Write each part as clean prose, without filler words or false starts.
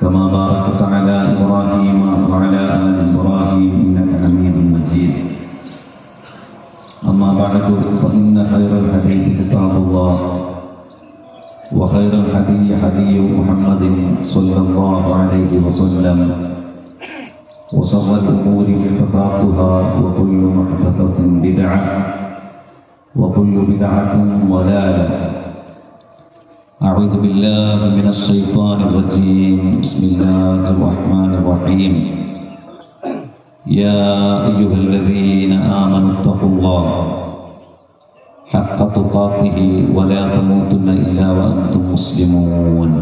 كما باركت على إبراهيم وعلى آل إبراهيم إنك حميد مجيد. أما بعد فإن خير الحديث كتاب الله وخير الهدي هدي محمد صلى الله عليه وسلم وشر الأمور محدثاتها وكل محدثة بدعة وكل بدعة ضلالة. أعوذ بالله من الشيطان الرجيم. بسم الله الرحمن الرحيم. يا أيها الذين آمنوا اتقوا الله حق تقاته ولا تموتن إلا وأنتم مسلمون.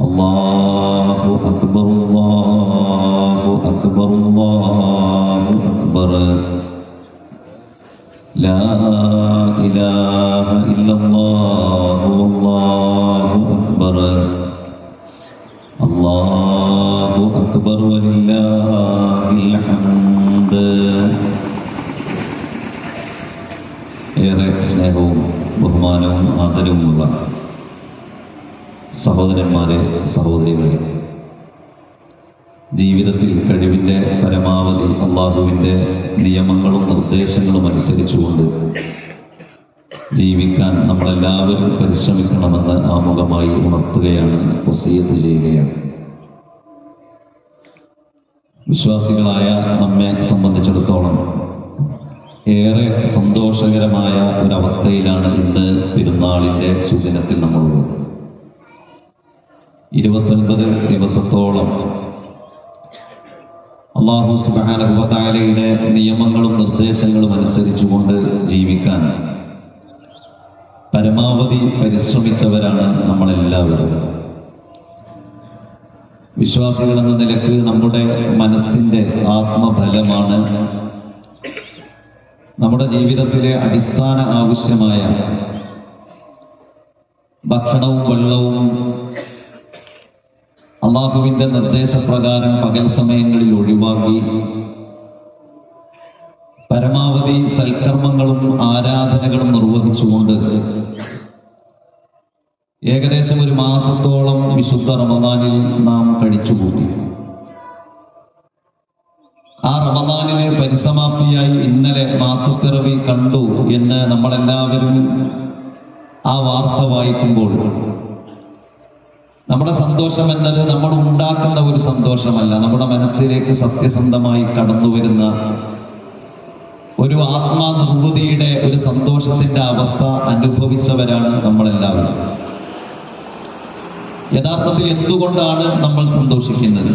الله أكبر الله أكبر الله أكبر. لا إله إلا الله والله أكبر. الله أكبر ولله الحمد. ഏറെ സ്നേഹവും ബഹുമാനവും ആദരവുമുള്ള സഹോദരന്മാരെ, സഹോദരികളെ, ജീവിതത്തിൽ കഴിവിൻ്റെ പരമാവധി അള്ളാഹുവിൻ്റെ നിയമങ്ങളും നിർദ്ദേശങ്ങളും അനുസരിച്ചുകൊണ്ട് ജീവിക്കാൻ നമ്മളെല്ലാവരും പരിശ്രമിക്കണമെന്ന് ആമുഖമായി ഉണർത്തുകയാണ്, വസിയത്ത് ചെയ്യുകയാണ്. വിശ്വാസികളായ നമ്മെ സംബന്ധിച്ചിടത്തോളം ഏറെ സന്തോഷകരമായ ഒരവസ്ഥയിലാണ് ഇന്ന് പെരുന്നാളിൻ്റെ സുദിനത്തിൽ നമ്മളുള്ളത്. 29 ദിവസത്തോളം അല്ലാഹു സുബ്ഹാനഹു വ തആലയുടെ നിയമങ്ങളും നിർദ്ദേശങ്ങളും അനുസരിച്ചുകൊണ്ട് ജീവിക്കാൻ പരമാവധി പരിശ്രമിച്ചവരാണ് നമ്മളെല്ലാവരും. വിശ്വാസികൾ എന്ന നിലക്ക് നമ്മുടെ മനസ്സിൻ്റെ ആത്മബലമാണ് നമ്മുടെ ജീവിതത്തിലെ അടിസ്ഥാന ആവശ്യമായ ഭക്ഷണവും വെള്ളവും അള്ളാഹുവിൻ്റെ നിർദ്ദേശപ്രകാരം പകൽ സമയങ്ങളിൽ ഒഴിവാക്കി പരമാവധി സൽക്കർമ്മങ്ങളും ആരാധനകളും നിർവഹിച്ചുകൊണ്ട് ഏകദേശം ഒരു മാസത്തോളം വിശുദ്ധ റമദാനിൽ നാം കഴിച്ചുകൂടി. ആ റമദാനിലെ പരിസമാപ്തിയായി ഇന്നലെ മാസപ്പിറവി കണ്ടു എന്ന് നമ്മളെല്ലാവരും ആ വാർത്ത വായിക്കുമ്പോൾ നമ്മുടെ സന്തോഷം എന്നത് നമ്മൾ ഉണ്ടാക്കുന്ന ഒരു സന്തോഷമല്ല, നമ്മുടെ മനസ്സിലേക്ക് സത്യസന്ധമായി കടന്നു വരുന്ന ഒരു ആത്മാനുഭൂതിയുടെ ഒരു സന്തോഷത്തിന്റെ അവസ്ഥ അനുഭവിച്ചവരാണ് നമ്മളെല്ലാവരും. യഥാർത്ഥത്തിൽ എന്തുകൊണ്ടാണ് നമ്മൾ സന്തോഷിക്കുന്നത്?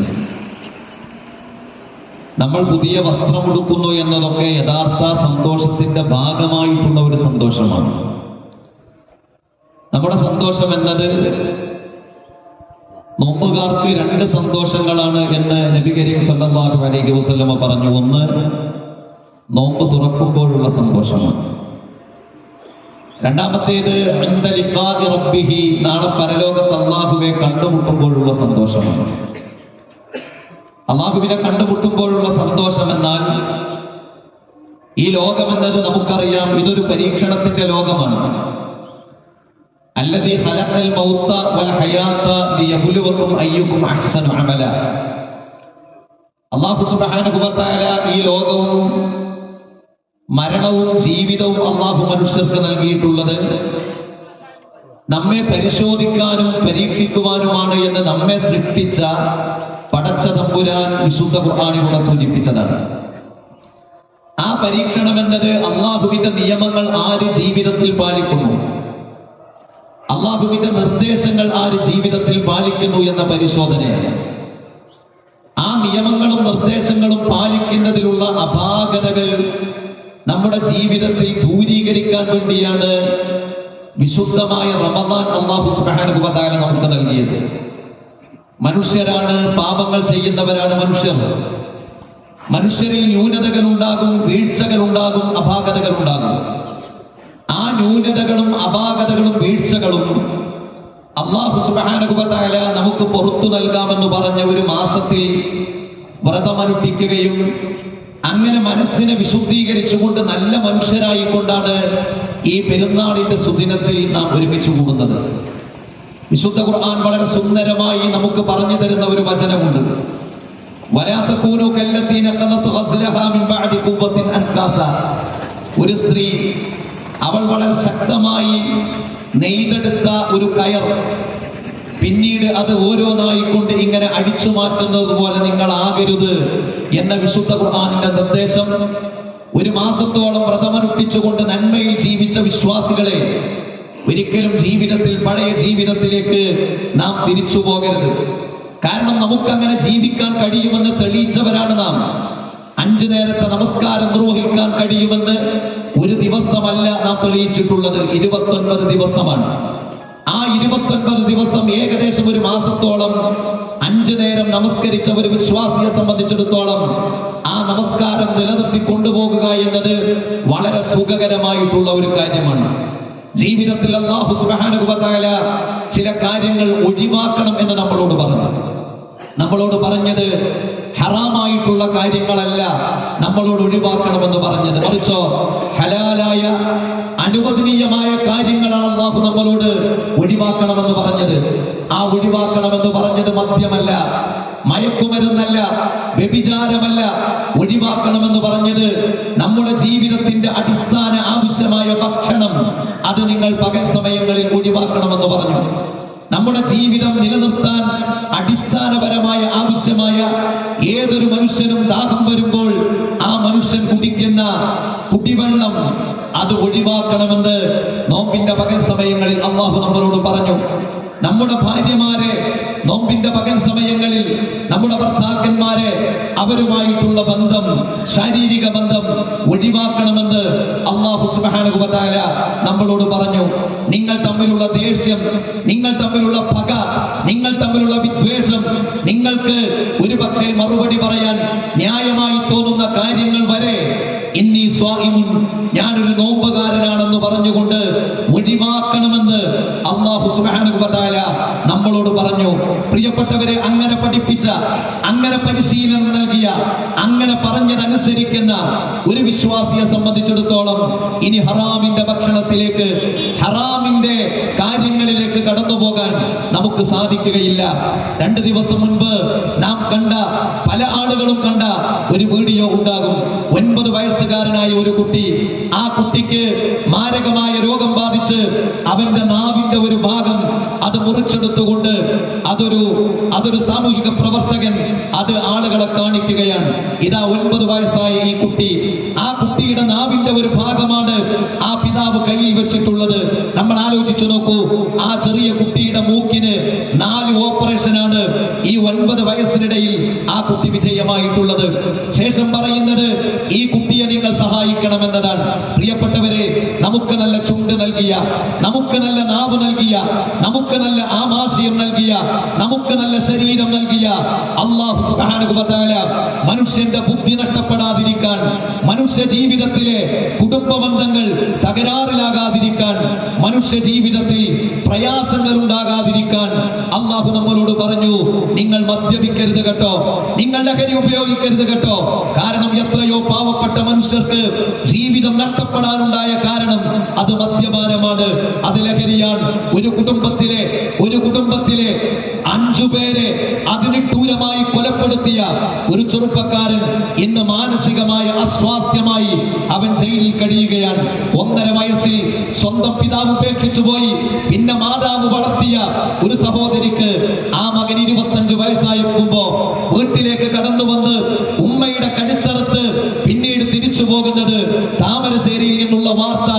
നമ്മൾ പുതിയ വസ്ത്രം ഉടുക്കുന്നു എന്നതൊക്കെ യഥാർത്ഥ സന്തോഷത്തിന്റെ ഭാഗമായിട്ടുള്ള ഒരു സന്തോഷമാണ്. നമ്മുടെ സന്തോഷം എന്നത് നോമ്പുകാർക്ക് 2 സന്തോഷങ്ങളാണ് എന്ന് നബി കരീം സല്ലല്ലാഹു അലൈഹി വസല്ലമ പറഞ്ഞു. ഒന്ന്, നോമ്പ് തുറക്കുമ്പോഴുള്ള സന്തോഷമാണ്. രണ്ടാമത്തേത് ഇൻദ ലിഖാഇ റബ്ബിഹി, നാളെ പരലോകത്ത് അല്ലാഹുവെ കണ്ടുമുട്ടുമ്പോഴുള്ള സന്തോഷമാണ്. അല്ലാഹുവിനെ കണ്ടുമുട്ടുമ്പോഴുള്ള സന്തോഷം എന്നാൽ ഈ ലോകമെന്നത് നമുക്കറിയാം, ഇതൊരു പരീക്ഷണത്തിന്റെ ലോകമാണ്. അല്ലദീ ഖലഖൽ മൗത വൽ ഹയാത ലിയബ്ലുവകും അയ്യുകും അഹ്സനു അമല. അല്ലാഹു സുബ്ഹാനഹു വ തആല ഈ ലോകവും മരണവും ജീവിതവും അല്ലാഹു മനുഷ്യർക്ക് നൽകിയിട്ടുള്ളത് നമ്മെ പരിശോധിക്കാനും പരീക്ഷിക്കുവാനുമാണ് എന്ന് നമ്മെ സൃഷ്ടിച്ച പടച്ച തമ്പുരാൻ വിശുദ്ധ ഖുർആനിലൂടെ സൂചിപ്പിച്ചതാണ്. ആ പരീക്ഷണം എന്നത് അല്ലാഹുവിന്റെ നിയമങ്ങൾ ആര് ജീവിതത്തിൽ പാലിക്കുന്നു, അല്ലാഹുവിന്റെ നിർദ്ദേശങ്ങൾ ആര് ജീവിതത്തിൽ പാലിക്കുന്നു എന്ന പരിശോധനയാണ്. ആ നിയമങ്ങളും നിർദ്ദേശങ്ങളും പാലിക്കുന്നതിലുള്ള അപാകതകൾ നമ്മുടെ ജീവിതത്തിൽ ദൂരീകരിക്കാൻ വേണ്ടിയാണ് വിശുദ്ധമായ റമദാൻ അല്ലാഹു സുബ്ഹാനഹു വ തആല നമുക്ക് നൽകിയത്. മനുഷ്യരാണ്, പാപങ്ങൾ ചെയ്യുന്നവരാണ് മനുഷ്യർ. മനുഷ്യരിൽ ന്യൂനതകൾ ഉണ്ടാകും, വീഴ്ചകൾ ഉണ്ടാകും, അപാകതകൾ ഉണ്ടാകും. ആ ന്യൂനതകളും അപാകതകളും വീഴ്ചകളും അല്ലാഹു സുബ്ഹാനഹു വ തആല നമുക്ക് പുറത്തു നൽകാമെന്ന് പറഞ്ഞ ഒരു മാസത്തിൽ വ്രതമനുഷ്ഠിക്കുകയും അങ്ങനെ മനസ്സിനെ വിശുദ്ധീകരിച്ചുകൊണ്ട് നല്ല മനുഷ്യരായിക്കൊണ്ടാണ് ഈ പെരുന്നാളിന്റെ സുദിനത്തിൽ നാം ഒരുമിച്ച് കൂടുന്നത്. വിശുദ്ധ ഖുർആൻ വളരെ സുന്ദരമായി നമുക്ക് പറഞ്ഞു തരുന്ന ഒരു വചനമുണ്ട്. വലാ തകൂനു കല്ലതീന ഖലത് ഗസ്ലഹാ മിൻ ബഅദി ഖുവ്വത്തിൻ അൻകാസ. ഒരു സ്ത്രീ അവൾ വളരെ ശക്തമായി നെയ്തെടുത്ത ഒരു കയർ പിന്നീട് അത് ഓരോന്നായിക്കൊണ്ട് ഇങ്ങനെ അടിച്ചു മാറ്റുന്നത് പോലെ നിങ്ങൾ ആകരുത് എന്ന വിശുദ്ധ ഖുർആനിന്റെ നിർദ്ദേശം. ഒരു മാസത്തോളം വ്രതമനുഷ്ഠിച്ചുകൊണ്ട് നന്മയിൽ ജീവിച്ച വിശ്വാസികളെ ഒരിക്കലും ജീവിതത്തിൽ പഴയ ജീവിതത്തിലേക്ക് നാം തിരിച്ചു പോകരുത്. കാരണം നമുക്കങ്ങനെ ജീവിക്കാൻ കഴിയുമെന്ന് തെളിയിച്ചവരാണ് നാം. 5 നേരത്തെ നമസ്കാരം നിർവഹിക്കാൻ കഴിയുമെന്ന് ഒരു ദിവസമല്ല നാം തെളിയിച്ചിട്ടുള്ളത്, 29 ദിവസമാണ്. ആ 29 ദിവസം ഏകദേശം ഒരു മാസത്തോളം 5 നേരം നമസ്കരിച്ച ഒരു വിശ്വാസിയെ സംബന്ധിച്ചിടത്തോളം ആ നമസ്കാരം നിലനിർത്തി കൊണ്ടുപോകുക എന്നത് വളരെ സുഖകരമായിട്ടുള്ള ഒരു കാര്യമാണ്. ജീവിതത്തിൽ അല്ലാഹു സുബ്ഹാനഹു വ തആല ചില കാര്യങ്ങൾ ഒഴിവാക്കണം എന്ന് നമ്മളോട് പറഞ്ഞത് ഹറാമായിട്ടുള്ള കാര്യങ്ങളല്ല നമ്മളോട് ഒഴിവാക്കണമെന്ന് പറഞ്ഞത്, മറിച്ചോ ഹലാലായ അനുവദനീയമായ കാര്യങ്ങളാണ് അല്ലാഹു നമ്മളോട് ഒഴിവാക്കണമെന്ന് പറഞ്ഞത്. ആ ഒഴിവാക്കണമെന്ന് പറഞ്ഞത് മദ്യമല്ല, മയക്കുമരുന്നല്ല, വ്യഭിചാരമല്ല. ഒഴിവാക്കണമെന്ന് പറഞ്ഞത് നമ്മുടെ ജീവിതത്തിന്റെ അടിസ്ഥാന ആവശ്യമായ ഭക്ഷണം അത് നിങ്ങൾ പകൽ സമയങ്ങളിൽ ഒഴിവാക്കണമെന്ന് പറഞ്ഞു. നമ്മുടെ ജീവിതം നിലനിർത്താൻ അടിസ്ഥാനപരമായ ആവശ്യമായ ഏതൊരു മനുഷ്യനും ദാഹം വരുമ്പോൾ ആ മനുഷ്യൻ കുടിക്കുന്ന കുടിവെള്ളം അത് ഒഴിവാക്കണമെന്ന് നോമ്പിന്റെ പകൽ സമയങ്ങളിൽ അല്ലാഹു നമ്മളോട് പറഞ്ഞു. നമ്മുടെ ഭാര്യമാരെ നോമ്പിന്റെ പകൽ സമയങ്ങളിൽ നമ്മുടെ ഭർത്താക്കന്മാരെ അവരുമായിട്ടുള്ള ബന്ധം, ശാരീരിക ബന്ധം ഒഴിവാക്കണമെന്ന് അല്ലാഹു സുബ്ഹാനഹു വ തആല നമ്മളോട് പറഞ്ഞു. നിങ്ങൾ തമ്മിലുള്ള ദേഷ്യം, നിങ്ങൾ തമ്മിലുള്ള പക, നിങ്ങൾ തമ്മിലുള്ള വിദ്വേഷം, നിങ്ങൾക്ക് ഒരു പക്ഷേ മറുപടി പറയാൻ ന്യായമായി തോന്നുന്ന കാര്യങ്ങൾ വരെ ഇന്നി സ്വാഇമുൻ, ഞാനൊരു നോമ്പുകാരനാണെന്ന് പറഞ്ഞുകൊണ്ട് ഒഴിവാക്കണമെന്ന് അല്ലാഹു സുബ്ഹാനഹു വ തആല നമ്മളോട് പറഞ്ഞു. പ്രിയപ്പെട്ടവരെ, അങ്ങനെ പഠിപ്പിച്ച, അങ്ങനെ പരിശീലനം നൽകിയ, അങ്ങനെ പറഞ്ഞതനുസരിക്കുന്ന ഒരു വിശ്വാസിയെ സംബന്ധിച്ചിടത്തോളം ഇനി ഹറാമിന്റെ ഭക്ഷണത്തിലേക്ക്, ഹറാമിന്റെ കാര്യങ്ങളിലേക്ക് കടന്നു പോകാൻ നമുക്ക് സാധിക്കുകയില്ല. 2 ദിവസം മുൻപ് നാം കണ്ട, പല ആളുകളും കണ്ട ഒരു വീഡിയോ ഉണ്ടാകും. 9 വയസ്സുകാരനായ ഒരു കുട്ടി, ആ കുട്ടിക്ക് മാരകമായ രോഗം ബാധിച്ച് അവന്റെ നാവിന്റെ ഒരു ഭാഗം അത് മുറിച്ചെടുത്തുകൊണ്ട് അതൊരു സാമൂഹിക പ്രവർത്തകൻ അത് ആളുകളെ കാണിക്കുകയാണ്. ഇതാ 9 വയസ്സായ ഈ കുട്ടി, ആ കുട്ടിയുടെ നാവിന്റെ ഒരു ഭാഗമാണ് ആ പിതാവ് കയ്യിൽ വെച്ചിട്ടുള്ളത്. നമ്മൾ ആലോചിച്ചു നോക്കൂ, ആ ചെറിയ കുട്ടിയുടെ മൂക്കിന് 4 ഓപ്പറേഷനാണ് ഈ 9 വയസ്സിനിടയിൽ ആ കുട്ടി വിധേയമായിട്ടുള്ളത്. ശേഷം പറയുന്നത് ഈ കുട്ടിയെ നിങ്ങൾ സഹായിക്കണമെന്നതാണ്. പ്രിയപ്പെട്ടവരെ, നമുക്ക് നല്ല ചുണ്ട് നൽകിയ, നമുക്ക് നല്ല നാവ് നൽകിയ, നമുക്ക് നല്ല ആമാശയം നൽകിയ, നമുക്ക് നല്ല ശരീരം നൽകിയ അല്ലാഹു സുബ്ഹാനഹു വ തആല മനുഷ്യന്റെ ബുദ്ധി നഷ്ടപ്പെടാതിരിക്കാൻ, മനുഷ്യ ജീവിതത്തിലെ കുടുംബ ബന്ധങ്ങൾ തകരാറിലാകാതിരിക്കാൻ, മനുഷ്യ ജീവിതത്തിൽ പ്രയാസങ്ങൾ ഉണ്ടാകാതിരിക്കാൻ അല്ലാഹു നമ്മളോട് പറഞ്ഞു, നിങ്ങൾ മദ്യപിക്കരുത് കേട്ടോ, നിങ്ങൾ ലഹരി ഉപയോഗിക്കരുത് കേട്ടോ. കാരണം എത്രയോ പാവപ്പെട്ട മനുഷ്യർക്ക് ജീവിതം നഷ്ടപ്പെടാനുണ്ടായ കാരണം അത് മദ്യപാനമാണ്, അത് ലഹരിയാണ്. ഒരു കുടുംബത്തിലെ 5 പേരെ അതിനിക്രൂരമായി കൊലപ്പെടുത്തിയ ഒരു ചെറുപ്പക്കാരൻ ഇന്ന് മാനസികമായ അസ്വാസ്ഥ്യമായി അവൻ ജയിലിൽ കഴിയുകയാണ്. 1.5 വയസ്സിൽ സ്വന്തം പിതാവ് ഉപേക്ഷിച്ചു പോയി, പിന്നെ മാതാവ് വളർത്തിയ ഒരു സഹോദരിക്ക് ആ മകൻ 25 വയസ്സായപ്പോ വീട്ടിലേക്ക് കടന്നു വന്ന് ഉമ്മയുടെ കടിത്തറത്ത് പിന്നീട് തിരിച്ചു പോകുന്നത് താമരശ്ശേരിയിൽ നിന്നുള്ള വാർത്ത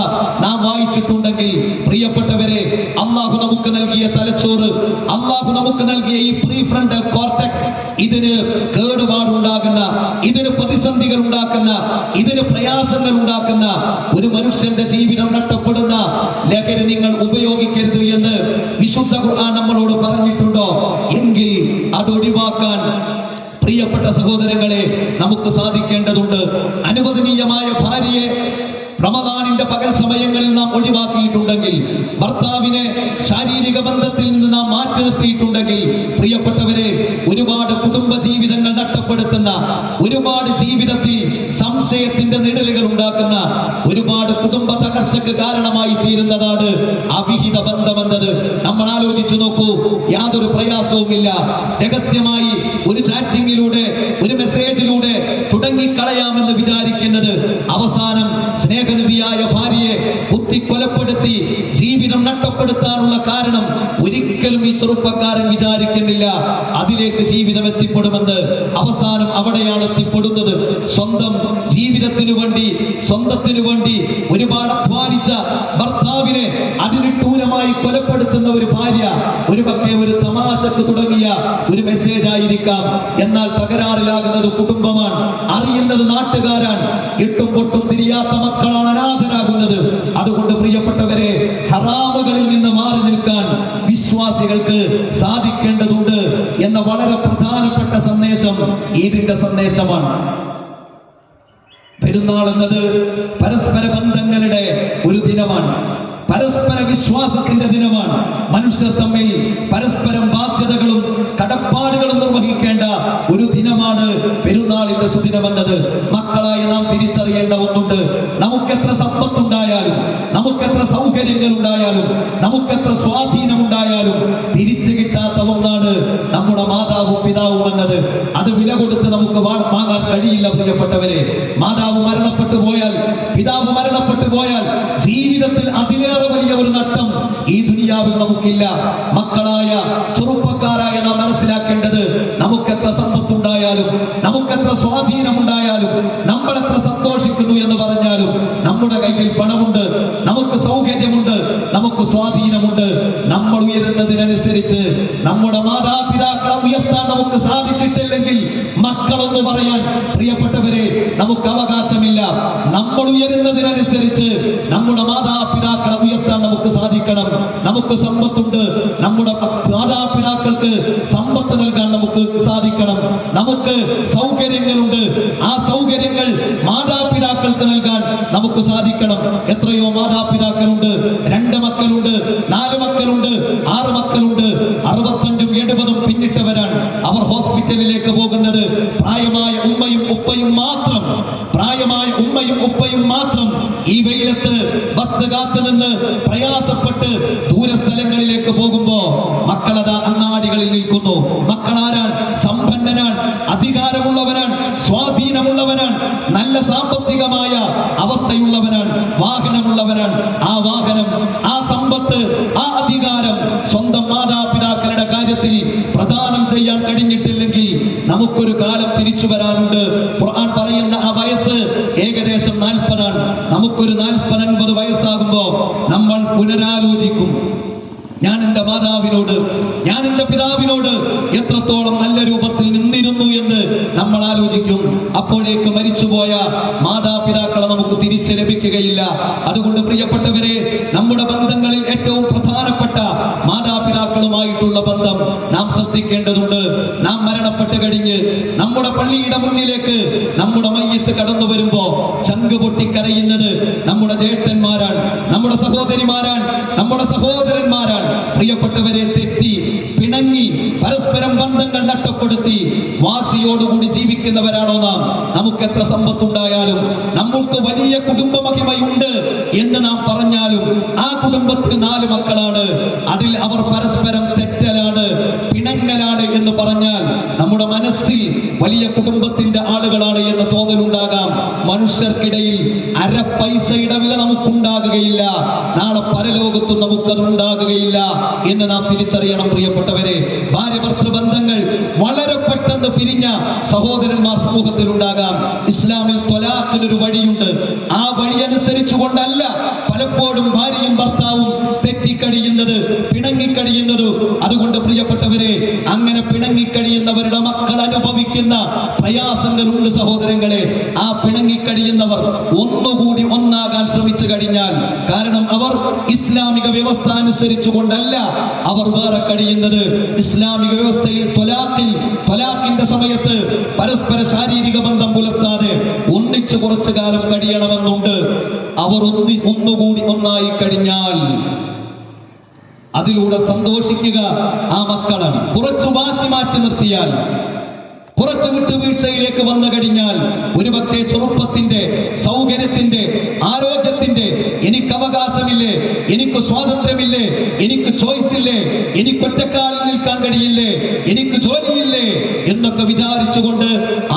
നാം വായിച്ചിട്ടുണ്ടെങ്കിൽ, പ്രിയപ്പെട്ടവരെ, അല്ലാഹു നമുക്ക് നൽകിയ തലച്ചോറ്, അല്ലാഹു നമുക്ക് നൽകിയ ഈ പ്രീഫ്രണ്ടൽ കോർട്ടെക്സ്, ഇതിന് കേടുപാടുണ്ടാകുന്ന, ഇതിന് പ്രതിസന്ധികൾ ഉണ്ടാക്കുന്ന, ഇതിന് പ്രയാസങ്ങൾ ഉണ്ടാക്കുന്ന ഒരു മനുഷ്യന്റെ ജീവിതം നഷ്ടപ്പെടുന്ന ലഹരി നിങ്ങൾ ഉപയോഗിക്കരുത് എന്ന് വിശുദ്ധ ഖുർആൻ നമ്മളോട് പറഞ്ഞിട്ടുണ്ടോ? എങ്കിൽ അത് ഒഴിവാക്കാൻ പ്രിയപ്പെട്ട സഹോദരങ്ങളെ നമുക്ക് സാധിക്കേണ്ടതുണ്ട്. അനുവദനീയമായ ഭാര്യയെ റമദാനിന്റെ പകൽ സമയങ്ങളിൽ നാം ഒഴിവാക്കിയിട്ടുണ്ടെങ്കിൽ, ഭർത്താവിനെ ശാരീരിക ബന്ധത്തിൽ നിന്ന് നാം മാറ്റി നിർത്തിയിട്ടുണ്ടെങ്കിൽ, പ്രിയപ്പെട്ടവരെ, ഒരുപാട് കുടുംബ ജീവിതങ്ങൾ നഷ്ടപ്പെടുത്തുന്ന, ഒരുപാട് ജീവിതത്തിൽ സംശയത്തിന്റെ നിഴലുകൾ ഉണ്ടാക്കുന്ന, ഒരുപാട് കുടുംബ തകർച്ച തകർച്ചക്ക് കാരണമായി തീരുന്നതാണ് അവിഹിത ബന്ധമെന്നത്. നമ്മൾ ആലോചിച്ചു നോക്കൂ. യാതൊരു പ്രയാസവുമില്ല. രഹസ്യമായി ഒരു ചാറ്റിങ്ങിലൂടെ, ഒരു മെസ്സേജിലൂടെ തുടങ്ങിക്കളയാമെന്ന് വിചാരിക്കുന്നത് അവസാനം സ്നേഹനിധിയായ ഭാര്യയെ കുത്തിക്കൊലപ്പെടുത്തി ജീവിതം നഷ്ടപ്പെടുത്താനുള്ള കാരണം ഒരിക്കലും ഈ ചെറുപ്പക്കാരൻ വിചാരിക്കുന്നില്ല. അതിലേക്ക് ജീവിതം എത്തിപ്പെടുമെന്ന്. അവസാനം അവിടെയാണ് എത്തിപ്പെടുന്നത്. സ്വന്തം ജീവിതത്തിനു വേണ്ടി, സ്വന്തത്തിനു വേണ്ടി ഒരുപാട് അധ്വാനിച്ച ഭർത്താവിനെ അതിനിട്ടൂരമായി കൊലപ്പെടുത്തുന്ന ഒരു ഭാര്യ ഒരുപക്ഷെ ഒരു തമാശക്ക് തുടങ്ങിയ ഒരു മെസ്സേജ് ആയിരിക്കാം. എന്നാൽ തകരാറിലാകുന്നത് കുടുംബമാണ്, അറിയുന്നത് നാട്ടുകാരാണ്. ഇട്ടും പൊട്ടും തിരിയാത്ത മക്കളാണ് അനാഥരാകുന്നത്. അതുകൊണ്ട് പ്രിയപ്പെട്ടവരെ, ഹറാമുകളിൽ നിന്ന് മാറി നിൽക്കാൻ വിശ്വാസികൾക്ക് സാധിക്കേണ്ടതുണ്ട് എന്ന വളരെ പ്രധാനപ്പെട്ട സന്ദേശം ഈദിന്റെ സന്ദേശമാണ്. പെരുന്നാൾ എന്നത് പരസ്പര ബന്ധങ്ങളുടെ ഒരു ദിനമാണ്, പരസ്പര വിശ്വാസത്തിന്റെ ദിനമാണ്. മനുഷ്യർ തമ്മിൽ പരസ്പരം ബാധ്യതകളും കടപ്പാടുകളും നിർവഹിക്കേണ്ട ഒരു ദിനമാണ് പെരുന്നാളിന്റെ സുദിനമെന്നത്. മക്കളായി നാം തിരിച്ചറിയേണ്ട ഒന്നുണ്ട്. നമുക്കെത്ര സമ്പത്തുണ്ടായാലും, നമുക്കെത്ര സൗകര്യങ്ങൾ ഉണ്ടായാലും, നമുക്കെത്ര സ്വാധീനമുണ്ടായാലും തിരിച്ചു കിട്ടാത്ത ഒന്നാണ് നമ്മുടെ മാതാവും പിതാവും എന്നത്. അത് വില കൊടുത്ത് നമുക്ക് വാങ്ങാൻ കഴിയില്ല പ്രിയപ്പെട്ടവരെ. മാതാവ് മരണപ്പെട്ടു പോയാൽ, പിതാവ് മരണപ്പെട്ടു പോയാൽ ജീവിതത്തിൽ അതിലേറെ വലിയ ഒരു നഷ്ടം ഈ ദുനിയാവിൽ നമുക്കില്ല. മക്കളായ ചെറുപ്പക്കാരായ നാം മനസ്സിലാക്കേണ്ടത്, നമുക്കെത്ര സമ്പത്തുണ്ടായാലും, നമുക്കെത്ര സ്വാധീനമുണ്ടായാലും, നമ്മളെത്ര സന്തോഷിക്കുന്നു എന്ന് പറഞ്ഞാലും, നമ്മുടെ കയ്യിൽ പണമുണ്ട്, നമുക്ക് സൗകര്യമുണ്ട്, നമുക്ക് സ്വാധീനമുണ്ട്. നമ്മൾ ഉയരുന്നതിനനുസരിച്ച് നമ്മുടെ മാതാപിതാക്കളെ ഉയർത്താൻ നമുക്ക് സാധിച്ചിട്ടില്ലെങ്കിൽ മക്കളൊന്ന് പറയാൻ പ്രിയപ്പെട്ടവരെ നമുക്ക് അവകാശമില്ല. നമ്മൾ ഉയരുന്നതിനനുസരിച്ച് നമ്മുടെ മാതാപിതാക്കളെ ഉയർത്താൻ നമുക്ക് സാധിക്കണം. നമുക്ക് സമ്പത്തുണ്ട്, നമ്മുടെ മാതാപിതാക്കൾക്ക് സമ്പത്ത് നൽകാൻ നമുക്ക് സാധിക്കണം. നമുക്ക് സൗകര്യങ്ങളുണ്ട്, ആ സൗകര്യങ്ങൾ മാതാപിതാക്കൾക്ക് നൽകാൻ നമുക്ക് സാധിക്കണം. എത്രയോ മാതാപിതാക്കളുണ്ട്, 2 മക്കളുണ്ട്, 4 മക്കളുണ്ട്, 6 മക്കളുണ്ട്, 65ഉം 70ഉം പിന്നിട്ടവരാണ്. അവർ ഹോസ്പിറ്റലിലേക്ക് പോകുന്നത് പ്രായമായ ഉമ്മയും ഉപ്പയും മാത്രം, പ്രായമായ ഉമ്മയും ഉപ്പയും മാത്രം ഈ വെയിലത്ത് ബസ് കാത്തു നിന്ന് പ്രയാസപ്പെട്ട് ദൂരസ്ഥലങ്ങളിലേക്ക് പോകുമ്പോ മക്കളതാ അങ്ങാടികളിൽ നിൽക്കുന്നു. മക്കളാരാണ്? സമ്പന്നനാണ്, അധികാരമുള്ളവനാണ്, സ്വാധീനമുള്ളവനാണ്, നല്ല സാമ്പത്തികമായ അവസ്ഥയുള്ളവനാണ്, വാഹനമുള്ളവനാണ്. ആ വാഹനം, ആ സമ്പത്ത്, ആ അധികാരം സ്വന്തം മാതാപിതാക്കളുടെ കാര്യത്തിൽ പ്രദാനം ചെയ്യാൻ കഴിഞ്ഞിട്ടില്ലെങ്കിൽ നമുക്കൊരു കാലം തിരിച്ചു വരാനുണ്ട്. ഖുർആൻ പറയുന്ന ആ വയസ്സ് ഏകദേശം 40ആണ്. നമുക്കൊരു 40-50 വയസ്സാകുമ്പോ നമ്മൾ പുനരാലോചിക്കും. ഞാൻ എൻ്റെ മാതാവിനോട്, ഞാൻ എൻ്റെ പിതാവിനോട് എത്രത്തോളം നല്ല രൂപത്തിൽ നിന്നിരുന്നു എന്ന് നമ്മൾ ആലോചിക്കും. അപ്പോഴേക്ക് മരിച്ചുപോയ മാതാപിതാക്കളെ നമുക്ക് തിരിച്ചു ലഭിക്കുകയില്ല. അതുകൊണ്ട് പ്രിയപ്പെട്ടവരെ, നമ്മുടെ ബന്ധങ്ങളിൽ ഏറ്റവും പ്രധാനപ്പെട്ട മാതാപിതാക്കളുമായിട്ടുള്ള ബന്ധം നാം ശ്രദ്ധിക്കേണ്ടതുണ്ട്. നാം മരണപ്പെട്ട് കഴിഞ്ഞ് നമ്മുടെ പള്ളിയുടെ മുന്നിലേക്ക് നമ്മുടെ മയ്യത്ത് കടന്നു വരുമ്പോ ചങ്ക് പൊട്ടിക്കരയുന്നത് നമ്മുടെ ജ്യേഷ്ഠന്മാരാണ്, നമ്മുടെ സഹോദരിമാരാണ്, നമ്മുടെ സഹോദരന്മാരാണ്. പ്രിയപ്പെട്ടവരെ, തെറ്റി പിണങ്ങി പരസ്പരം ബന്ധങ്ങൾ നഷ്ടപ്പെടുത്തി വാശിയോടുകൂടി ജീവിക്കുന്നവരാണോ നാം? നമുക്ക് എത്ര സമ്പത്തുണ്ടായാലും, നമുക്ക് വലിയ കുടുംബ മഹിമയുണ്ട് എന്ന് നാം പറഞ്ഞാലും ആ കുടുംബത്തിൽ 4 മക്കളാണ്, അതിൽ അവർ പരസ്പരം തെറ്റലാണ്, പിണങ്ങലാണ് എന്ന് പറഞ്ഞാൽ നമ്മുടെ മനസ്സിൽ വലിയ കുടുംബത്തിന്റെ ആളുകളാണ് എന്ന് തോന്നലുണ്ടാകാം. മനുഷ്യർക്കിടയിൽ അര പൈസയുടെ വില നമുക്കുണ്ടാകുകയില്ല, നാളെ പരലോകത്തും നമുക്കത് ഉണ്ടാകുകയില്ല എന്ന് നാം തിരിച്ചറിയണം പ്രിയപ്പെട്ടവരെ. ഭാര്യ ഭർത്തൃ ബന്ധങ്ങൾ വളരെ പെട്ടെന്ന് പിരിഞ്ഞ സഹോദരന്മാർ സമൂഹത്തിൽ ഉണ്ടാകാം. ഇസ്ലാമിൽ ത്വലാഖിനൊരു വഴിയുണ്ട്. ആ വഴി അനുസരിച്ചു കൊണ്ടല്ല പലപ്പോഴും ഭാര്യയും ഭർത്താവും തെറ്റിക്കഴിയുന്നത്, പിണങ്ങിക്കഴിയുന്നത്. അതുകൊണ്ട് പ്രിയപ്പെട്ടവരെ, അങ്ങനെ പിണങ്ങിക്കഴിയുന്നവരുടെ മക്കൾ അനുഭവിക്കുന്ന പ്രയാസങ്ങളുണ്ട് സഹോദരങ്ങളെ. ആ പിണങ്ങിക്കഴിയുന്നവർ ഒന്നുകൂടി ഒന്നാകാൻ ശ്രമിച്ചു കഴിഞ്ഞാൽ, കാരണം അവർ ഇസ്ലാമിക വ്യവസ്ഥ അനുസരിച്ചു കൊണ്ടല്ല അവർ വേറെ കഴിയുന്നത്. ഇസ്ലാമിക വ്യവസ്ഥയിൽ ത്വലാഖിന്റെ സമയത്ത് പരസ്പര ശാരീരിക ബന്ധം പുലർത്താതെ ഒന്നിച്ചു കുറച്ചു കാലം കഴിയണമെന്നുണ്ട്. അവർ ഒന്നുകൂടി ഒന്നായി കഴിഞ്ഞാൽ അതിലൂടെ സന്തോഷിക്കുക ആ മക്കളാണ്. കുറച്ചു വാശി മാറ്റി നിർത്തിയാൽ കുറച്ച് വിട്ടുവീഴ്ചയിലേക്ക് വന്നു കഴിഞ്ഞാൽ ഒരുപക്ഷെ ചെറുപ്പത്തിന്റെ, സൗകര്യത്തിന്റെ, ആരോഗ്യത്തിന്റെ, എനിക്ക് അവകാശമില്ലേ, എനിക്ക് സ്വാതന്ത്ര്യമില്ലേ, എനിക്ക് ചോയ്സ് ഇല്ലേ, എനിക്ക് ഒറ്റക്കാലിൽ നിൽക്കാൻ കഴിയില്ലേ, എനിക്ക് ജോലിയില്ലേ എന്നൊക്കെ വിചാരിച്ചുകൊണ്ട്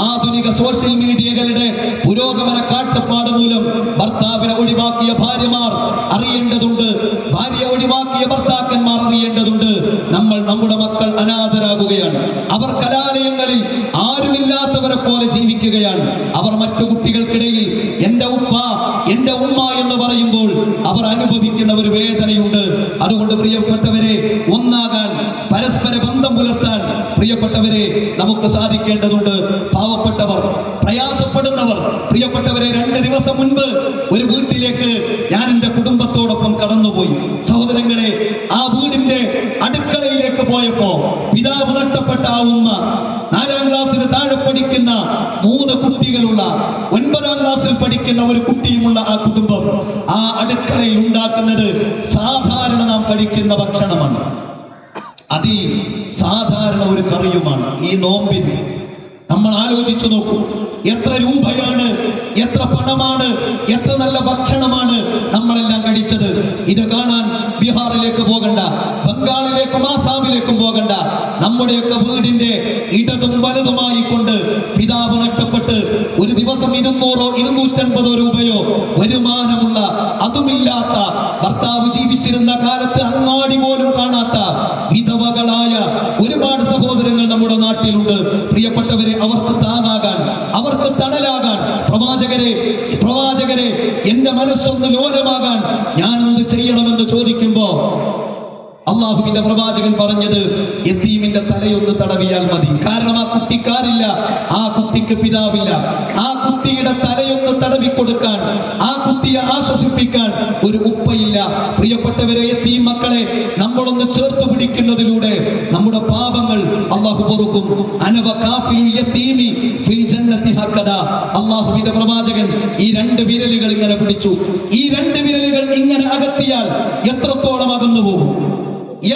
ആധുനിക സോഷ്യൽ മീഡിയകളുടെ പുരോഗമന കാഴ്ചപ്പാട് മൂലം ഭർത്താവിനെ ഒഴിവാക്കിയ ഭാര്യമാർ അറിയേണ്ടതുണ്ട്, ഭാര്യയെ ഒഴിവാക്കിയ ഭർത്താക്കന്മാർ അറിയേണ്ടതുണ്ട്. നമ്മൾ നമ്മുടെ മക്കൾ അനാഥരാകുകയാണ്. അവർ കലാലയങ്ങളിൽ ആരുമില്ലാത്തവരെ പോലെ ജീവിക്കുകയാണ്. അവർ മറ്റു കുട്ടികൾക്കിടയിൽ എന്റെ ഉപ്പ, എന്റെ ഉമ്മ എന്ന് പറയുമ്പോൾ അവർ അനുഭവിക്കുന്ന ഒരു വേദനയുണ്ട്. അതുകൊണ്ട് പ്രിയപ്പെട്ടവരെ, ഒന്നാകാൻ, പരസ്പര ബന്ധം പുലർത്താൻ പ്രിയപ്പെട്ടവരെ നമുക്ക് സാധിക്കേണ്ടതുണ്ട്. പാവപ്പെട്ടവർ, പ്രയാസപ്പെടുന്നവർ, പ്രിയപ്പെട്ടവരെ, 2 ദിവസം മുൻപ് ഒരു വീട്ടിലേക്ക് ഞാൻ എന്റെ കുടുംബത്തോടൊപ്പം കടന്നുപോയി. സഹോദരങ്ങളെ, ആ വീടിന്റെ അടുക്കളയിലേക്ക് പോയപ്പോ പിതാവ് നഷ്ടപ്പെട്ട ആ ഉമ്മ, 4ാം ക്ലാസ്സിന് താഴെ പഠിക്കുന്ന 3 കുട്ടികളുള്ള, 9ാം ക്ലാസ്സിൽ പഠിക്കുന്ന ഒരു കുട്ടിയുമുള്ള ആ കുടുംബം ആ അടുക്കളയിൽ ഉണ്ടാക്കുന്നത് സാധാരണ നാം കഴിക്കുന്ന ഭക്ഷണമാണ്. അതിൽ സാധാരണ ഒരു കറിയുമാണ്. ഈ നോമ്പിന് നമ്മൾ ആലോചിച്ചു നോക്കൂ, എത്ര രൂപയാണ്, എത്ര പണമാണ്, എത്ര നല്ല ഭക്ഷണമാണ് നമ്മളെല്ലാം കഴിച്ചത്. ഇത് കാണാൻ ബീഹാറിലേക്ക് പോകണ്ട, ബംഗാളിലേക്കും ആസാമിലേക്കും പോകണ്ട. നമ്മുടെയൊക്കെ വീടിന്റെ ഇടതും വലതുമായി കൊണ്ട് പിതാവ് നഷ്ടപ്പെട്ട് ഒരു ദിവസം 200 250 രൂപയോ വരുമാനമുള്ള, അതുമില്ലാത്ത, ഭർത്താവ് ജീവിച്ചിരുന്ന കാലത്ത് അങ്ങാടി പോലും കാണാത്ത വിധവകളായ ഒരുപാട് സഹോദരങ്ങൾ നമ്മുടെ നാട്ടിലുണ്ട്. പ്രിയപ്പെട്ടവരെ, അവർക്ക് താങ്ങാകാൻ, അവർക്ക് തണലാകാൻ, പ്രവാചകരെ എന്റെ മനസ്സൊന്ന് ലോലമാകാൻ ഞാൻ എന്ത് ചെയ്യണമെന്ന് ചോദിക്കുമ്പോ അള്ളാഹുവിന്റെ പ്രവാചകൻ പറഞ്ഞത്, യതീമിന്റെ തലയൊന്ന് തടവിയാൽ മതി. കാരണം ആ കുട്ടിക്കാരില്ല, ആ കുട്ടിക്ക് പിതാവില്ല. ആ കുട്ടിയുടെ തലയൊന്ന് തടവിക്കൊടുക്കാൻ, ആ കുട്ടിയെ ആശ്വസിപ്പിക്കാൻ ഒരു ഉപ്പയില്ല. പ്രിയപ്പെട്ടവരെ, യതീം മക്കളെ നമ്മളൊന്ന് ചേർത്ത് പിടിക്കുന്നതിലൂടെ നമ്മുടെ പാപങ്ങൾ അള്ളാഹു പൊറുക്കും. അള്ളാഹുവിന്റെ പ്രവാചകൻ ഈ 2 വിരലുകൾ ഇങ്ങനെ പിടിച്ചു. ഈ 2 വിരലുകൾ ഇങ്ങനെ അകത്തിയാൽ എത്രത്തോളം അകന്നു പോകും,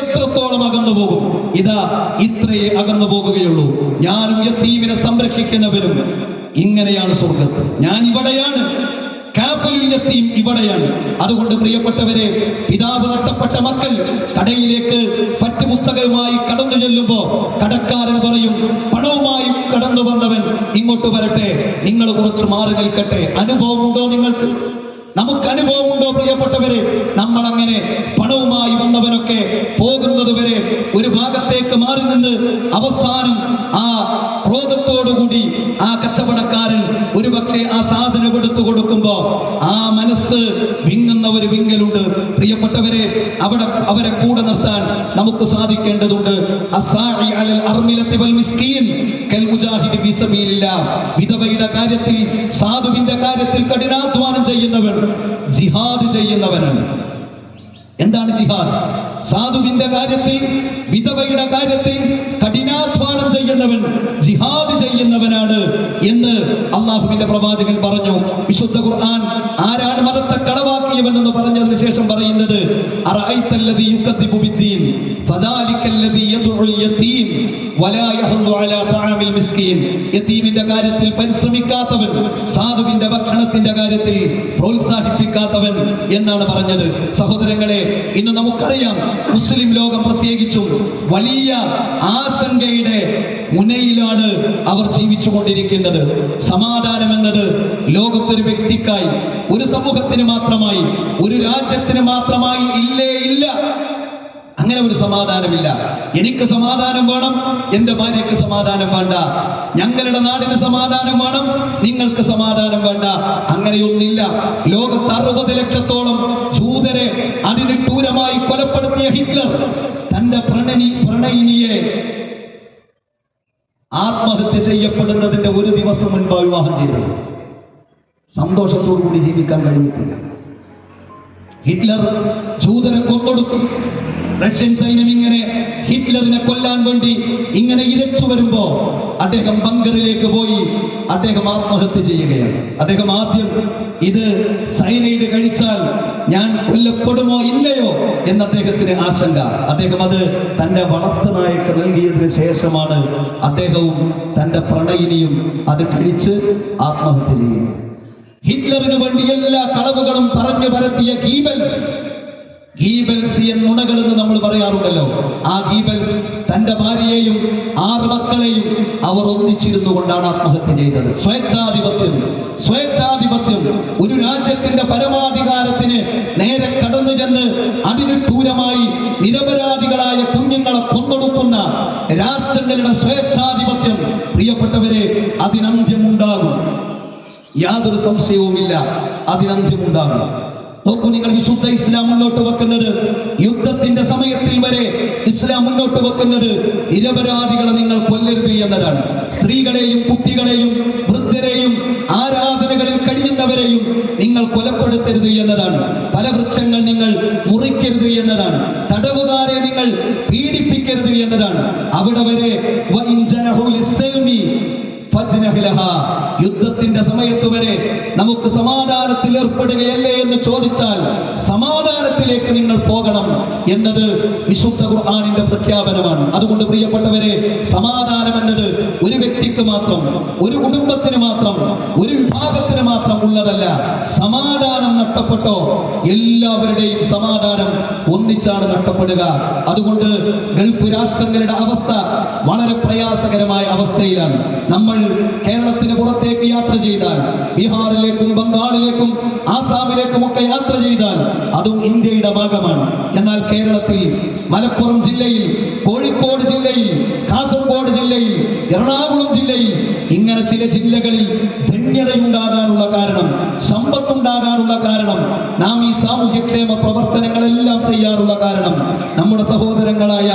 എത്രത്തോളം അകന്നു പോകും? ഇതാ ഇത്രയേ അകന്നു പോകുകയുള്ളൂ. ഞാനും യതീമിനെ സംരക്ഷിക്കുന്നവരും ഇങ്ങനെയാണ് സ്വർഗത്ത്. ഞാൻ ഇവിടെയാണ്, കാഫിലുൽ യതീം ഇവിടെയാണ്. അതുകൊണ്ട് പ്രിയപ്പെട്ടവരെ, പിതാവ് നഷ്ടപ്പെട്ട മക്കൾ കടയിലേക്ക് പാഠ്യപുസ്തകവുമായി കടന്നു ചെല്ലുമ്പോ കടക്കാരൻ പറയും, പണവുമായി കടന്നു വന്നവൻ ഇങ്ങോട്ട് വരട്ടെ, നിങ്ങൾ കുറച്ച് മാറി നിൽക്കട്ടെ. അനുഭവമുണ്ടോ നിങ്ങൾക്ക്? നമുക്ക് അനുഭവമുണ്ടോ പ്രിയപ്പെട്ടവരെ? നമ്മൾ അങ്ങനെ പണവുമായി വന്നവരൊക്കെ പോകുന്നത് വരെ ഒരു ഭാഗത്തേക്ക് മാറി നിന്ന് അവസാനം ആ ക്രോധത്തോടുകൂടി ആ കച്ചവടക്കാരൻ ഒരുപക്ഷെ ആ സാധനം എടുത്തു കൊടുക്കുമ്പോ ആ മനസ്സ് വിങ്ങുന്ന ഒരു വിങ്ങലുണ്ട്. പ്രിയപ്പെട്ടവരെ, അവരെ കൂടെ നിർത്താൻ നമുക്ക് സാധിക്കേണ്ടതുണ്ട്. വിധവയുടെ കാര്യത്തിൽ, സാധുവിന്റെ കാര്യത്തിൽ കഠിനാധ്വാനം ചെയ്യുന്നവൻ ജിഹാദ് ചെയ്യുന്നവനാണ്. എന്താണ് ജിഹാദ്? സാധുവിന്റെ കാര്യത്തിൽ, വിധവയുടെ കാര്യത്തിൽ കഠിനാധ്വാനം ചെയ്യുന്നവൻ ജിഹാദ് ചെയ്യുന്നവനാണ് എന്ന് അള്ളാഹുവിന്റെ പ്രവാചകൻ പറഞ്ഞു. വിശുദ്ധ ഖുർആൻ ആരാണ് മതത്തെ കളവാക്കിയവനെന്ന് പറഞ്ഞതിന് ശേഷം പറയുന്നത്, അറഅയ്തല്ലദീ യുകദ്ദിബു ബിദ്ദീൻ ഫദാലികല്ലദീ യദ്ഉൽ യതീം വലാ യഹുദ്ദു അലാ തആമിൽ മിസ്കീൻ. യതീമിന്റെ കാര്യത്തിൽ പരിശ്രമിക്കാത്തവൻ, സാധുവിന്റെ ഭക്ഷണത്തിന്റെ കാര്യത്തിൽ പ്രോത്സാഹിപ്പിക്കാത്തവൻ എന്നാണ് പറഞ്ഞത്. സഹോദരങ്ങളെ, ഇന്ന് നമുക്കറിയാം, മുസ്ലിം ലോകം പ്രത്യേകിച്ചും വലിയ ആശങ്കയുടെ മുനയിലാണ് അവർ ജീവിച്ചുകൊണ്ടിരിക്കുന്നത്. സമാധാനം എന്നത് ലോകത്തൊരു വ്യക്തിക്കായി, ഒരു സമൂഹത്തിന് മാത്രമായി, ഒരു രാജ്യത്തിന് മാത്രമായി ഇല്ല. അങ്ങനെ ഒരു സമാധാനമില്ല. എനിക്ക് സമാധാനം വേണം, എന്റെ ഭാര്യയ്ക്ക് സമാധാനം വേണ്ട. ഞങ്ങളുടെ നാടിന് സമാധാനം വേണം, നിങ്ങൾക്ക് സമാധാനം വേണ്ട. അങ്ങനെയൊന്നില്ല. ലോകത്ത് 60 ലക്ഷത്തോളം ജൂതരെ അതിനിട്ടൂരമായി കൊലപ്പെടുത്തിയ ഹിറ്റ്ലർ തന്റെ പ്രണയിനിയെ ആത്മഹത്യ ചെയ്യപ്പെടുന്നതിന്റെ ഒരു ദിവസം മുൻപ് വിവാഹം ചെയ്തത്. സന്തോഷത്തോടു കൂടി ജീവിക്കാൻ കഴിഞ്ഞിട്ടില്ല. ഹിറ്റ്ലർ ജൂതരെ കൊന്നൊടുക്കും. റഷ്യൻ സൈന്യം ഇങ്ങനെ ഹിറ്റ്ലറിനെ കൊല്ലാൻ വേണ്ടി ഇങ്ങനെ ഇരച്ചു വരുമ്പോ അദ്ദേഹം ബങ്കറിലേക്ക് പോയി അദ്ദേഹം ആത്മഹത്യ ചെയ്യുകയാണ്. അദ്ദേഹം ആദ്യം ഇത് സൈനൈഡ് കഴിച്ചാൽ ഞാൻ കൊല്ലപ്പെടുമോ ഇല്ലയോ എന്ന് അദ്ദേഹത്തിന് ആശങ്ക. അദ്ദേഹം അത് തന്റെ വളർത്തുനായക്ക് നൽകിയതിനു ശേഷമാണ് അദ്ദേഹവും തന്റെ പ്രണയിനിയും അത് കഴിച്ച് ആത്മഹത്യ ചെയ്യുന്നത്. ഹിറ്റ്ലറിന് വേണ്ടി എല്ലാ കളവുകളും പറഞ്ഞു പരത്തിയ ഗീബൽസ് നുണകൾ എന്ന് നമ്മൾ പറയാറുണ്ടല്ലോ. ആ ഗീബൽസ് തന്റെ ഭാര്യയെയും 6 മക്കളെയും അവർ ഒന്നിച്ചിരുന്നു കൊണ്ടാണ് ആത്മഹത്യ ചെയ്തത്. സ്വേച്ഛാധിപത്യം ഒരു രാജ്യത്തിന്റെ പരമാധികാരത്തിന് നേരെ കടന്നു ചെന്ന് അതിന് ദൂരമായി നിരപരാധികളായ കുഞ്ഞുങ്ങളെ കൊന്നൊടുക്കുന്ന രാഷ്ട്രങ്ങളുടെ സ്വേച്ഛാധിപത്യം, പ്രിയപ്പെട്ടവരെ, അതിനന്ത്യമുണ്ടാകും. യാതൊരു സംശയവുമില്ല, അതിനന്ത്യമുണ്ടാകും. നോക്കൂ, നിങ്ങൾ വിശുദ്ധ ഇസ്ലാം മുന്നോട്ട് വെക്കുന്നത്, യുദ്ധത്തിന്റെ സമയത്തിൽ വരെ ഇസ്ലാം മുന്നോട്ട് വെക്കുന്നത് നിരപരാധികളെ നിങ്ങൾ കൊല്ലരുത് എന്നതാണ്. സ്ത്രീകളെയും കുട്ടികളെയും വൃദ്ധരെയും ആരാധനകളിൽ കഴിയുന്നവരെയും നിങ്ങൾ കൊലപ്പെടുത്തരുത് എന്നതാണ്. ഫലവൃക്ഷങ്ങൾ നിങ്ങൾ മുറിക്കരുത് എന്നതാണ്. തടവുകാരെ നിങ്ങൾ പീഡിപ്പിക്കരുത് എന്നതാണ്. അവിടെ വരെ യുദ്ധത്തിന്റെ സമയത്ത് വരെ നമുക്ക് സമാധാനത്തിൽ ഏർപ്പെടുകയല്ലേ എന്ന് ചോദിച്ചാൽ സമാധാനത്തിലേക്ക് നിങ്ങൾ പോകണം എന്നത് വിശുദ്ധ ഖുർആനിന്റെ പ്രഖ്യാപനമാണ്. അതുകൊണ്ട് പ്രിയപ്പെട്ടവരെ, സമാധാനം എന്നത് ഒരു വ്യക്തിക്ക് മാത്രം, ഒരു കുടുംബത്തിന് മാത്രം, ഒരു വിഭാഗത്തിന് മാത്രം ഉള്ളതല്ല. സമാധാനം നഷ്ടപ്പെട്ടോ എല്ലാവരുടെയും സമാധാനം ഒന്നിച്ചാണ് നഷ്ടപ്പെടുക. അതുകൊണ്ട് ഗൾഫ് രാഷ്ട്രങ്ങളുടെ അവസ്ഥ വളരെ പ്രയാസകരമായ അവസ്ഥയിലാണ്. നമ്മൾ കേരളത്തിന് പുറത്തേക്ക് യാത്ര ചെയ്താൽ, ബീഹാറിലേക്കും ബംഗാളിലേക്കും ആസാമിലേക്കും ഒക്കെ യാത്ര ചെയ്താൽ അതും ഇന്ത്യയുടെ ഭാഗമാണ്. എന്നാൽ കേരളത്തിൽ മലപ്പുറം ജില്ലയിൽ, കോഴിക്കോട് ജില്ലയിൽ, കാസർഗോഡ് ജില്ലയിൽ, എറണാകുളം ജില്ലയിൽ, ഇങ്ങനെ ചില ജില്ലകളിൽ ധന്യതയുണ്ടാകാനുള്ള കാരണം, സമ്പത്തുണ്ടാകാനുള്ള കാരണം, നാം ഈ സാമൂഹ്യക്ഷേമ പ്രവർത്തനങ്ങളെല്ലാം ചെയ്യാറുള്ള കാരണം നമ്മുടെ സഹോദരങ്ങളായ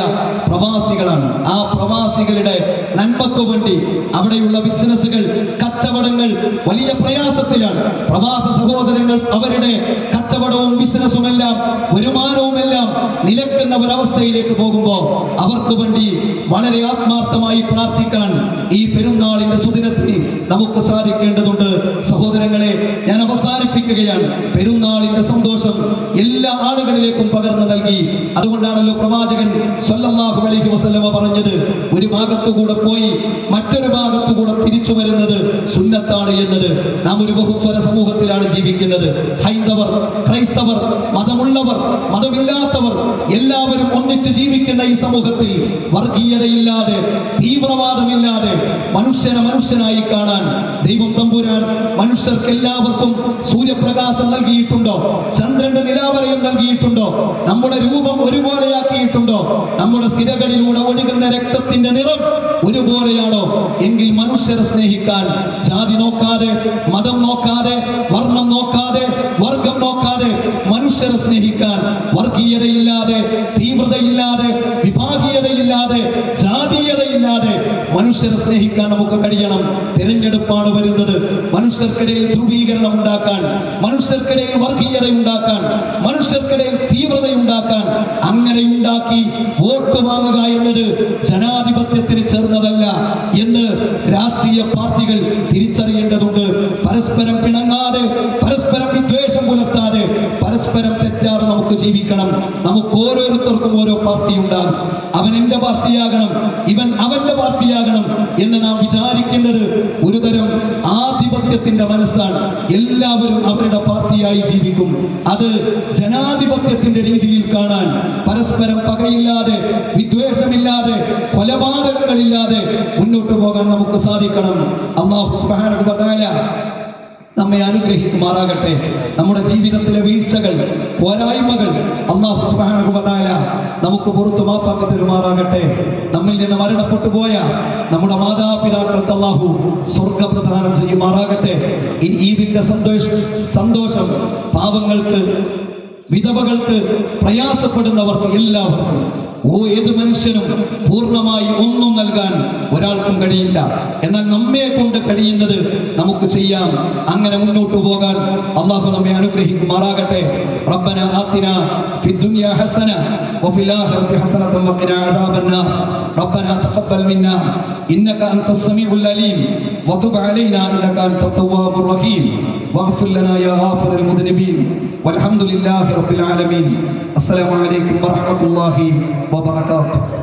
പ്രവാസികളാണ്. ആ പ്രവാസികളുടെ നന്മയ്ക്കു വേണ്ടി അവിടെയുള്ള ബിസിനസ്സുകൾ, കച്ചവടങ്ങൾ വലിയ പ്രയാസത്തിലാണ്. പ്രവാസ സഹോദരങ്ങൾ അവരുടെ കച്ചവടവും ബിസിനസ്സുമെല്ലാം വരുമാനവുമെല്ലാം നിലക്കുന്ന ഒരവസ്ഥയിലേക്ക് പോകുമ്പോൾ അവർക്ക് വേണ്ടി വളരെ ആത്മാർത്ഥമായി പ്രാർത്ഥിക്കാൻ ഈ പെരുന്നാളിന്റെ സുദിനത്തിൽ നമുക്ക് സാധിക്കേണ്ടതുണ്ട്. സഹോദരങ്ങളെ, ഞാൻ അവസാനിപ്പിക്കുകയാണ്. പെരുന്നാളിന്റെ സന്തോഷം എല്ലാ ആളുകളിലേക്കും പകർന്നു നൽകി. അതുകൊണ്ടാണല്ലോ പ്രവാചകൻ സ്വല്ലല്ലാഹു അലൈഹി വസല്ലമ പറഞ്ഞത്, ഒരു ഭാഗത്തുകൂടെ പോയി മറ്റൊരു ഭാഗത്തുകൂടെ തിരിച്ചു വരുന്നത് സുന്നത്താണ് എന്നത്. നാം ഒരു ബഹുസ്വര സമൂഹത്തിലാണ് ജീവിക്കുന്നത്. ഹൈന്ദവർ, ക്രൈസ്തവർ, മതമുള്ളവർ, മതമില്ലാത്തവർ എല്ലാവരും ഒന്നിച്ച് ജീവിക്കുന്ന ഈ സമൂഹത്തിൽ വർഗീയതയില്ലാതെ, തീവ്രവാദമില്ലാതെ മനുഷ്യനെ മനുഷ്യനായി കാണാൻ ദൈവം തമ്പുരാൻ മനുഷ്യർക്ക് എല്ലാവർക്കും സൂര്യപ്രകാശം നൽകിയിട്ടുണ്ടോ? ചന്ദ്രന്റെ നിലാവലയം നൽകിയിട്ടുണ്ടോ? നമ്മുടെ രൂപം ഒരുപോലെയാക്കിയിട്ടുണ്ടോ? നമ്മുടെ സിരകളിലൂടെ ഒഴുകുന്ന രക്തത്തിന്റെ നിറം ഒരുപോലെയാണോ? എങ്കിൽ മനുഷ്യരെ സ്നേഹിക്കാൻ ജാതി നോക്കാതെ, മതം നോക്കാതെ, വർണ്ണം നോക്കാതെ, വർഗം നോക്കാതെ മനുഷ്യരെ സ്നേഹിക്കാൻ, വർഗീയതയില്ലാതെ, തീവ്രതയില്ലാതെ, വിഭാഗീയതയില്ലാതെ, ജാതീയതയില്ലാതെ മനുഷ്യരെ സ്നേഹിക്കാൻ നമുക്ക് കഴിയണം. തിരഞ്ഞെടുപ്പാണ് വരുന്നത്. മനുഷ്യർക്കിടയിൽ ധ്രുവീകരണം ഉണ്ടാക്കാൻ, മനുഷ്യർക്കിടയിൽ വർഗീയത ഉണ്ടാക്കാൻ, മനുഷ്യർക്കിടയിൽ തീവ്രത ഉണ്ടാക്കാൻ, അങ്ങനെ ഉണ്ടാക്കി വോട്ട് വാങ്ങുക എന്നത് ജനാധിപത്യത്തിന് ചേർന്നതല്ല എന്ന് രാഷ്ട്രീയ പാർട്ടികൾ തിരിച്ചറിയേണ്ടതുണ്ട്. പരസ്പരം പിണങ്ങാതെ, പരസ്പരം വിദ്വേഷം പുലർത്താതെ, പരസ്പരം തെറ്റാതെ നമുക്ക് ജീവിക്കണം. നമുക്ക് ഓരോരുത്തർക്കും ഓരോ പാർട്ടി ഉണ്ടാകും. അവൻ എന്റെ പാർട്ടിയാകണം, ഇവൻ അവന്റെ പാർട്ടിയാകണം എന്ന് നാം വിചാരിക്കുന്നത് ഒരുതരം ആധിപത്യത്തിന്റെ മനസ്സാണ്. എല്ലാവരും അവരുടെ പാർട്ടിയായി ജീവിക്കും. അത് ജനാധിപത്യത്തിന്റെ രീതിയിൽ കാണാൻ, പരസ്പരം പകയില്ലാതെ, വിദ്വേഷമില്ലാതെ, കൊലപാതകങ്ങളില്ലാതെ മുന്നോട്ട് പോകാൻ നമുക്ക് സാധിക്കണം. അല്ലാഹു സുബ്ഹാനഹു വ തആല നമ്മെ അനുഗ്രഹിക്കുമാറാകട്ടെ. നമ്മുടെ ജീവിതത്തിലെ വീഴ്ചകൾ, പോരായ്മകൾ അല്ലാഹു സുബ്ഹാനഹു വ തആല നമുക്ക് പുറത്തു മാപ്പാക്കി തരുമാറാകട്ടെ. നമ്മിൽ നിന്ന് മരണപ്പെട്ടു പോയ നമ്മുടെ മാതാപിതാക്കൾക്ക് അല്ലാഹു സ്വർഗ്ഗപ്രദാനം ചെയ്യുമാറാകട്ടെ. ഈ ഈദിന്റെ സന്തോഷം പാവങ്ങൾക്ക്, വിധവകൾക്ക്, പ്രയാസപ്പെടുന്നവർക്ക് എല്ലാവർക്കും, ഏത് മനുഷ്യനും പൂർണ്ണമായി ഒന്നും നൽകാൻ ഒരാൾക്കും കഴിയില്ല. എന്നാൽ നമ്മെ കൊണ്ട് കഴിയുന്നത് നമുക്ക് ചെയ്യാം. അങ്ങനെ മുന്നോട്ട് പോകാൻ അള്ളാഹു നമ്മെ അനുഗ്രഹിക്കുമാറാകട്ടെ. റബ്ബന ആതിന ഫിദ്ദുനിയ ഹസന വഫിൽ ആഖിറതി ഹസനത വഖിന അദാബന്നാർ. റബ്ബന തഖബ്ബൽ മിന്നാ ഇന്നക അൻതസ് സമീഉൽ അലീം വതുബ് അലൈനാ ഇന്നക അൻതത് തവ്വാബുർ റഹീം വഗ്ഫിർ ലനാ യാ ഗാഫിറൽ മുദ്നിബീൻ വൽഹംദുലില്ലാഹി റബ്ബിൽ ആലമീൻ. അസ്സലാമു അലൈക്കും വറഹ്മത്തുള്ളാഹി വബറകാതുഹു.